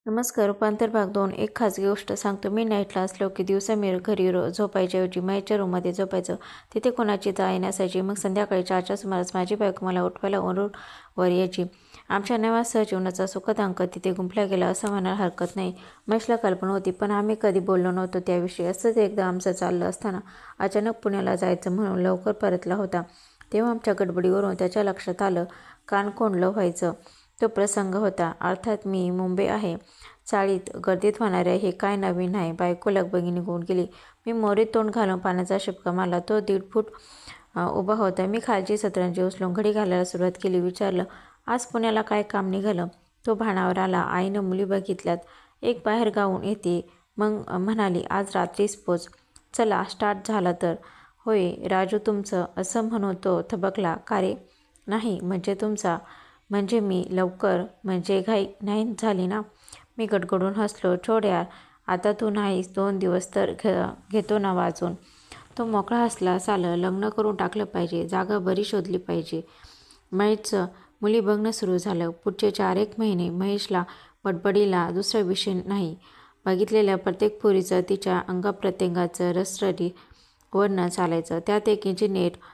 नमस्कार. रूपांतर भाग 2. एक खाजगी गोष्ट सांगतो. मी नाईटला असलो की दिवसा मी घरी झोपायच्याऐवजी महेशच्या रूममध्ये झोपायचं. तिथे कोणाची जाळ नसायची. मग संध्याकाळी 4च्या सुमारास माझी बायको मला उठवायला ओरडून वर यायची. आमच्या नव्या सहजीवनाचा सुखद अंक तिथे गुंफला गेला असं म्हणायला हरकत नाही. महेशला कल्पना होती, पण आम्ही कधी बोललो नव्हतो त्याविषयी. असंच एकदा आमचं चाललं असताना अचानक पुण्याला जायचं म्हणून लवकर परतला होता. तेव्हा आमच्या गडबडीवरून त्याच्या लक्षात आलं कानकोंडलं व्हायचं. तो प्रसंग होता. अर्थात मी मुंबई आहे. चाळीत गर्दीत होणाऱ्या हे काय नवीन नाही. बायको लगबगी निघून गेली. मी मोरीत तोंड घालून पाण्याचा शिपका मारला. तो 1.5 फूट उभा होता. मी खालची सतरंजी उचलून घडी घालायला सुरुवात केली. विचारलं, आज पुण्याला काय काम निघालं? तो भानावर आला. आईनं मुली बघितल्यात. एक बाहेर गावून येते. मग म्हणाली, आज रात्रीच पोच. चला स्टार्ट झाला तर. होय राजू तुमचं, असं म्हणून तो थबकला. का रे? नाही म्हणजे तुमचा. म्हणजे मी लवकर म्हणजे घाई नाही झाली ना? मी गडगडून हसलो. छोड यार, आता तू नाहीस 2 दिवस तर घेतो ना वाचून. तो मोकळा हसला. चालं, लग्न करून टाकलं पाहिजे. जागा बरी शोधली पाहिजे. महेशचं मुली बघणं सुरू झालं. पुढचे 4-1 महिने महेशला बडबडीला दुसरा विषय नाही. बघितलेल्या प्रत्येक पोरीचं तिच्या अंगप्रत्यंगाचं रसरडी वर्णन चालायचं. त्यात एक इंजिनियर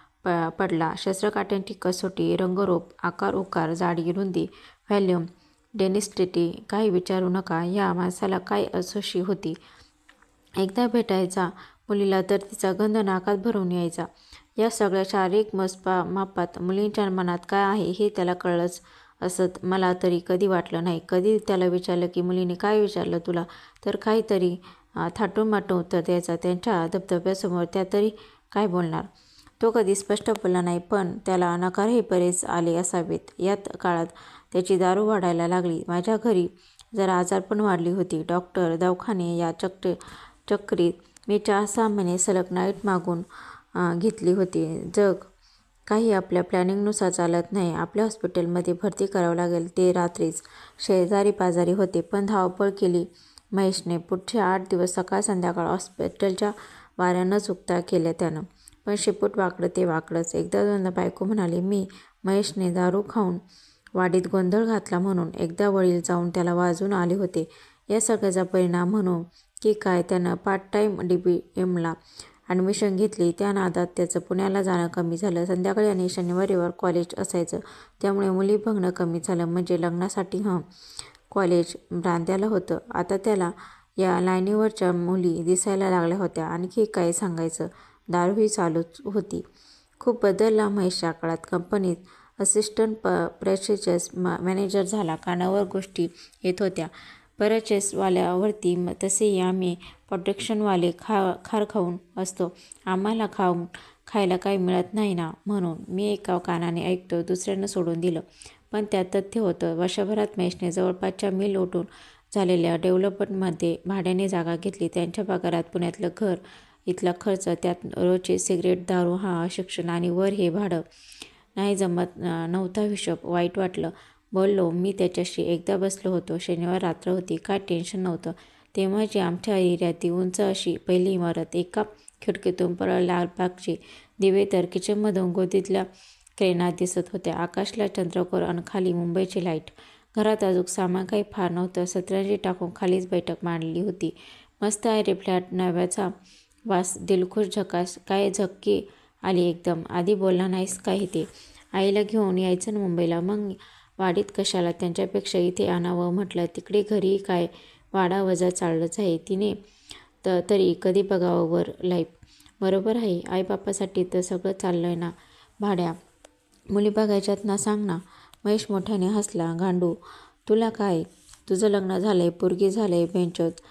पडला. शस्त्रकाट्यांची कसोटी, रंगरूप, आकार उकार, जाडी रुंदी, व्हॉल्यूम, डेन्सिटी काही विचारू नका. या माणसाला काय असोशी होती. एकदा भेटायचा मुलीला तर तिचा गंध नाकात भरून यायचा. या सगळ्या शारीरिक मापात मुलींच्या मनात काय आहे हे त्याला कळलंच असत. मला तरी कधी वाटलं नाही. कधी त्याला विचारलं की मुलीने काय विचारलं तुला, तर काहीतरी थाटून माटून उत्तर द्यायचा. त्यांच्या धबधब्यासमोर त्या तरी काय बोलणार. तो कधी स्पष्ट बोलला नाही, पण त्याला नकारही बरेच आले असावेत. यात काळात त्याची दारू वाढायला लागली. माझ्या घरी जरा आजारपण वाढली होती. डॉक्टर, दवाखाने या चक्रीत मी 4-6 महिने सलग नाईट मागून घेतली होती. जग काही आपल्या प्लॅनिंगनुसार चालत नाही. आपल्या हॉस्पिटलमध्ये भरती करावं लागेल ते रात्रीच. शेजारी पाजारी होते, पण धावपळ केली महेशने. पुढचे 8 दिवस सकाळ संध्याकाळ हॉस्पिटलच्या वाऱ्या न चुकता केल्या त्यानं. पण शेपूट वाकडं ते वाकडंच. एकदा दोनदा बायको म्हणाली, मी महेशने दारू खाऊन वाडीत गोंधळ घातला म्हणून एकदा वडील जाऊन त्याला वाजवून आले होते. या सगळ्याचा परिणाम म्हणून की काय त्यानं पार्ट टाईम DBMला ॲडमिशन घेतली. त्या नादात त्याचं पुण्याला जाणं कमी झालं. संध्याकाळी आणि शनिवार रविवार कॉलेज असायचं. त्यामुळे मुली बघणं कमी झालं. म्हणजे लग्नासाठी कॉलेज भ्रांत्याला होतं. आता त्याला या लाईनीवरच्या मुली दिसायला लागल्या होत्या. आणखी काय सांगायचं, दारूही चालूच होती. खूप बदलला महेशच्या काळात. कंपनीत असिस्टंट परचेस मॅनेजर झाला. कानावर गोष्टी येत होत्या परचेसवाल्यावरती. तसेही आम्ही प्रोडक्शनवाले खार खाऊन असतो. आम्हाला खायला काही मिळत नाही ना, म्हणून मी एका कानाने ऐकतो, दुसऱ्यानं सोडून दिलं. पण त्यात तथ्य होतं. वर्षभरात महेशने जवळपासच्या मिल ओटून झालेल्या डेव्हलपमेंटमध्ये भाड्याने जागा घेतली. त्यांच्या पगारात पुण्यातलं घर, इथला खर्च, त्यात रोजचे सिगरेट, दारू, शिक्षण आणि वर हे भाडं. नाही जमत नव्हता हिशोब. वाईट वाटलं. बोललो मी त्याच्याशी. एकदा बसलो होतो. शनिवार रात्र होती. काय टेन्शन नव्हतं. तेव्हाची आमच्या एरियाती उंच अशी पहिली इमारत. एका खिडकीतून परळ लालबागचे दिवे तर किचनमधून गोदीतल्या क्रेनात दिसत होत्या. आकाशला चंद्रकोर अन खाली मुंबईची लाईट. घरात अजून सामान काही फार नव्हतं. सतरंजी टाकून खालीच बैठक मांडली होती. मस्त आहे रे फ्लॅट. नव्याचा वास, दिलखुश झकास. काय झक्की आली एकदम. आधी बोलला नाहीस काही ते. आईला घेऊन यायचं ना मुंबईला. मग वाडीत कशाला? त्यांच्यापेक्षा इथे आणावं म्हटलं. तिकडे घरी काय वाडा वजा चाललंच आहे. तिने तरी कधी बघावं वर लाईफ. बरोबर आहे. आईबापासाठी तर सगळं चाललंय ना. भाड्या मुली बघायच्यात ना, सांग ना. महेश मोठ्याने हसला. गांडू, तुला काय? तुझं लग्न झालंय, पोरगी झालंय, बेंचोत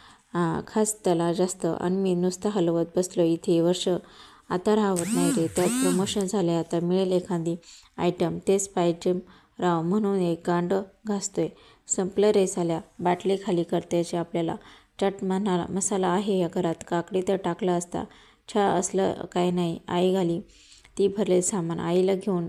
खास त्याला जास्त. आणि मी नुसतं हलवत बसलो इथे वर्ष. आता राहत नाही रे. त्यात प्रमोशन झालंय. आता मिळेल एखादी आयटम. तेच पाहिजे राव म्हणून एक गांड घासतोय. संपलं रे साल्या. बाटली खाली करतायची आपल्याला. चाट मसाला आहे या घरात. काकडी तर टाकला असता. छा असलं काय नाही. आई घाली ती भरले सामान. आईला घेऊन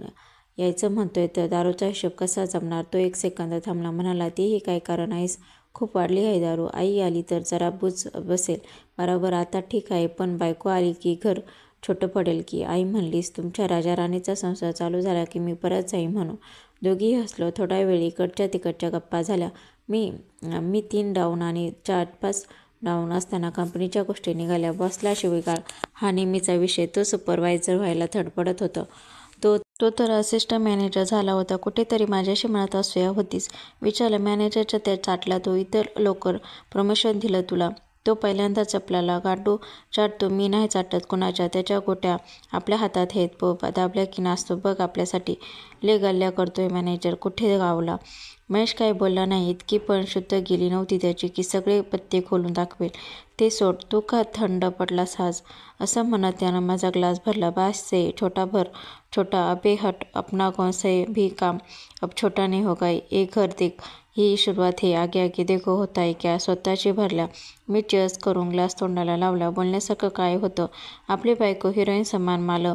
यायचं म्हणतोय तर दारूचा हिशोब कसा जमणार? तो 1 सेकंद थांबला. म्हणाला, तेही काय कारण आहेस? खूप वाढली आहे दारू. आई आली तर जरा बूच बसेल. बरोबर. आता ठीक आहे, पण बायको आली की घर छोटं पडेल की. आई म्हणलीस तुमच्या राजा-राणीचा संसार चालू झाला की मी परत जाईन म्हणून. दोघीही हसलो. थोडा वेळ इकडच्या तिकडच्या गप्पा झाल्या. मी 3 डाऊन आणि 4-5 डाऊन असताना कंपनीच्या गोष्टी निघाल्या. बॉसला शिवीगाळ हा नेहमीचा विषय. तो सुपरवायझर व्हायला धडपडत होता. तो तर असिस्टंट मॅनेजर झाला होता. कुठेतरी माझ्याशी मनात असूया होतीच. विचारलं, मॅनेजरच्या त्या चाटला तो इतर लवकर प्रमोशन दिलं तुला? तो पहिल्यांदा चपलाला गांडू चाटतो. मी नाही चाटत कुणाच्या. त्याच्या गोट्या आपल्या हातात आहेत. दाबल्या की नाचतो बघ आपल्यासाठी. ले गल्ल्या करतोय मॅनेजर. कुठे गावला? महेश काही बोलला नाही. इतकी पण शुद्ध गेली नव्हती त्याची की सगळे पत्ते खोलून दाखवेल. ते सोड, तू का थंड पडलास आज? असं म्हणत त्यानं माझा ग्लास भरला. बास से छोटा अबे हट, अपना कौन से भी काम अब छोटा नहीं होगा. एक घर देख, ही सुरुवात है. आगे आगे देखो होता है क्या. स्वतःची भरल्या. मी चेअर्स करून ग्लास तोंडाला लावला. बोलण्यासारखं काय होतं? आपली बायको हिरोईन समान माल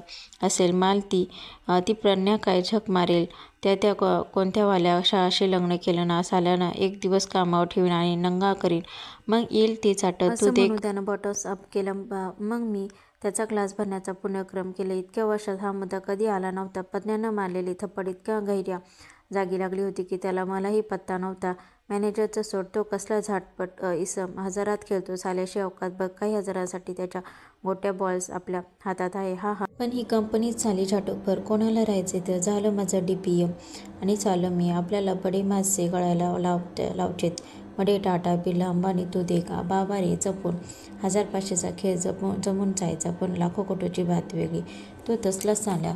असेल. माल ती प्रज्ञा काय झक मारेल. त्या कोणत्या वाल्या शाळाशी लग्न केलं ना साल्यानं. एक दिवस कामावर ठेवीन आणि नंगा करीन. मग येईल ती चाटत. तू देख. त्यानं बॉटल्स अप केलं. मग मी त्याचा ग्लास भरण्याचा पुण्यक्रम केला. इतक्या वर्षात हा मुद्दा कधी आला नव्हता. पत्न्यानं मारलेली थप्पड इतक्या गहिऱ्या जागी लागली होती की त्याला मलाही पत्ता नव्हता. मॅनेजरचं सोड, तो कसला झाटपट इसम. हजारात खेळतो. साल्याशी अवकात बघ. काही हजारांसाठी त्याच्या गोट्या बॉल्स आपल्या हातात आहे. हा हा. पण ही कंपनीच झाली झाटोभर. कोणाला राहायचे तर. झालं माझं DPM आणि चाललं मी. आपल्याला बडे मासे गळायला लावचेत. मडे टाटा, बिर्ला, अंबानी. तू दे का बाबा रे जपून. 1000-500चा खेळ जमून जायचा. पण लाखो कोटीची बात वेगळी. तो तसलाच चांगला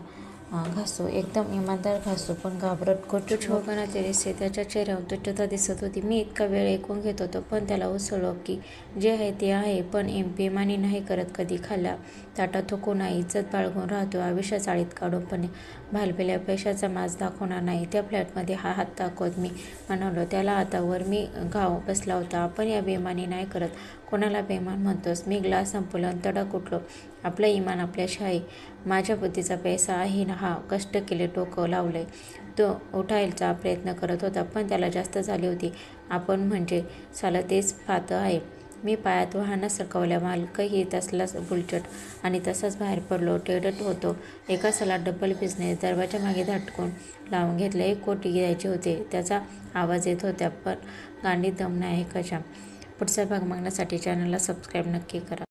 घासतो. एकदम इमानदार घासतो. पण घाबरट गोचूट होताना ते दिसते. त्याच्या चेहऱ्यावर तुच्छता दिसत होती. मी इतका वेळ ऐकून घेत होतो. पण त्याला उसळलं की जे आहे ते आहे. पण बेमानी नाही करत कधी. खाल्ल्या ताटात थुंकू नाही. इज्जत बाळगून राहतो. आयुष्य चाळीत काढून पण भालपेल्या पैशाचा माज दाखवणार नाही. त्या फ्लॅटमध्ये हा हात दाखवत मी म्हणालो. त्याला आता वर मी घाव बसला होता. आपण या बेमानी नाही करत. कोणाला बेमान म्हणतोस? मी ग्लास संपवला आणि तडक उठलो. आपलं इमान आपल्याशी आहे. माझ्या बुद्धीचा पैसा आहे ना हा. कष्ट केले, डोकं लावलंय. तो उठायचा प्रयत्न करत होता. पण त्याला जास्त झाली होती. आपण म्हणजे सालं तेच फातं आहे. मी पायात वाहनं सरकवल्या. मालकही तसलाच बुलचट आणि तसाच बाहेर पडलो. टेडत होतो. एका सालात डबल बिझनेस. दरवाजा मागे धाटकून लावून घेतला. 1 कोटी द्यायचे होते. त्याचा आवाज येत होता. पण गांडीत दम नाही कशा. पुढचा भाग मागण्यासाठी चॅनलला सबस्क्राईब नक्की करा.